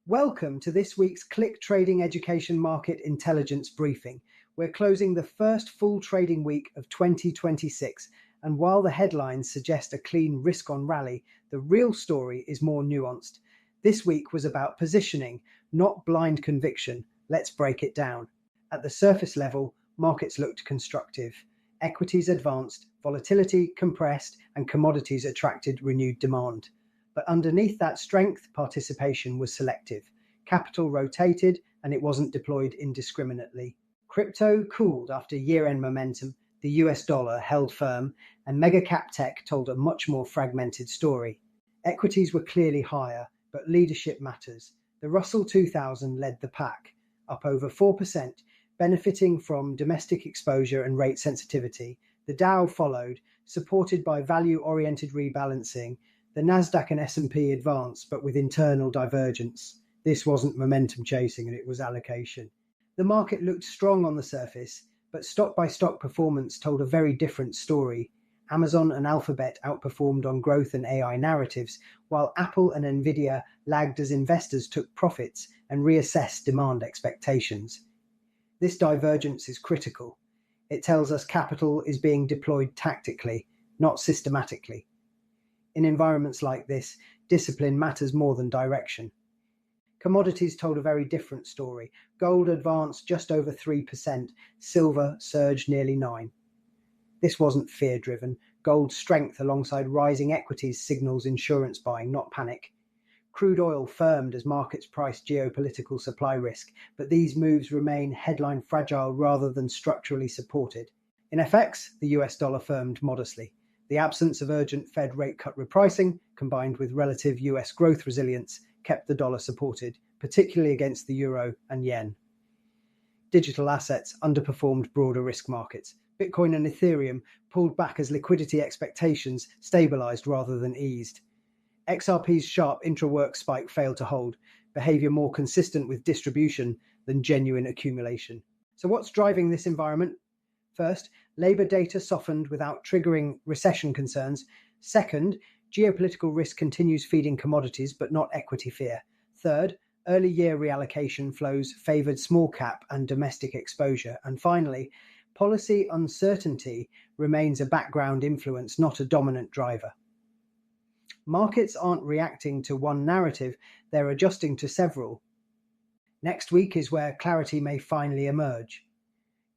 Welcome to this week's Click Trading Education Market Intelligence Briefing. We're closing the first full trading week of 2026, and while the headlines suggest a clean risk-on rally, the real story is more nuanced. This week was about positioning, not blind conviction. Let's break it down. At the surface level, markets looked constructive. Equities advanced, volatility compressed, and commodities attracted renewed demand. But underneath that strength, participation was selective. Capital rotated, and it wasn't deployed indiscriminately. Crypto cooled after year-end momentum, the US dollar held firm, and mega-cap tech told a much more fragmented story. Equities were clearly higher, but leadership matters. The Russell 2000 led the pack, up over 4%, benefiting from domestic exposure and rate sensitivity. The Dow followed, supported by value-oriented rebalancing. The Nasdaq and S&P advanced, but with internal divergence. This wasn't momentum chasing, and it was allocation. The market looked strong on the surface, but stock-by-stock performance told a very different story. Amazon and Alphabet outperformed on growth and AI narratives, while Apple and Nvidia lagged as investors took profits and reassessed demand expectations. This divergence is critical. It tells us capital is being deployed tactically, not systematically. In environments like this, discipline matters more than direction. Commodities told a very different story. Gold advanced just over 3%, silver surged nearly 9%. This wasn't fear-driven. Gold's strength alongside rising equities signals insurance buying, not panic. Crude oil firmed as markets priced geopolitical supply risk, but these moves remain headline fragile rather than structurally supported. In FX, the US dollar firmed modestly. The absence of urgent Fed rate cut repricing, combined with relative US growth resilience, kept the dollar supported, particularly against the euro and yen. Digital assets underperformed broader risk markets. Bitcoin and Ethereum pulled back as liquidity expectations stabilized rather than eased. XRP's sharp intra-work spike failed to hold, behavior more consistent with distribution than genuine accumulation. So what's driving this environment? First, labor data softened without triggering recession concerns. Second, geopolitical risk continues feeding commodities but not equity fear. Third, early year reallocation flows favored small cap and domestic exposure. And finally, policy uncertainty remains a background influence, not a dominant driver. Markets aren't reacting to one narrative, they're adjusting to several. Next week is where clarity may finally emerge.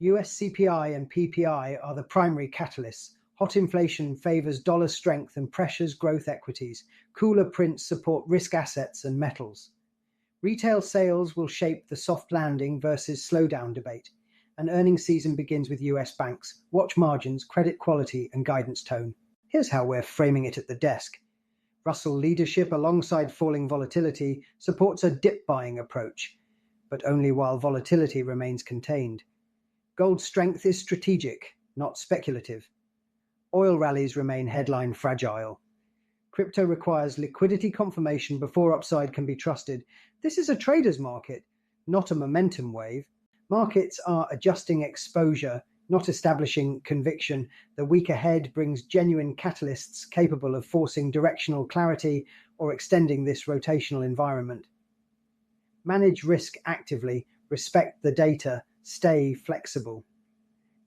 US CPI and PPI are the primary catalysts. Hot inflation favors dollar strength and pressures growth equities. Cooler prints support risk assets and metals. Retail sales will shape the soft landing versus slowdown debate. An earnings season begins with US banks. Watch margins, credit quality, and guidance tone. Here's how we're framing it at the desk. Russell leadership alongside falling volatility supports a dip buying approach, but only while volatility remains contained. Gold's strength is strategic, not speculative. Oil rallies remain headline fragile. Crypto requires liquidity confirmation before upside can be trusted. This is a trader's market, not a momentum wave. Markets are adjusting exposure, not establishing conviction. The week ahead brings genuine catalysts capable of forcing directional clarity or extending this rotational environment. Manage risk actively, respect the data, stay flexible.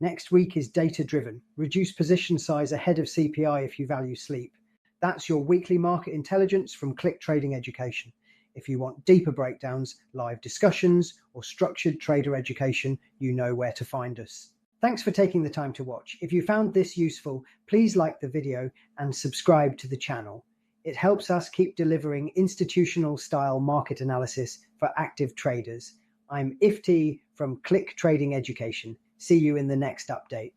Next week is data-driven. Reduce position size ahead of CPI if you value sleep. That's your weekly market intelligence from Click Trading Education. If you want deeper breakdowns, live discussions, or structured trader education, you know where to find us. Thanks for taking the time to watch. If you found this useful, please like the video and subscribe to the channel. It helps us keep delivering institutional-style market analysis for active traders. I'm Ifti from Click Trading Education. See you in the next update.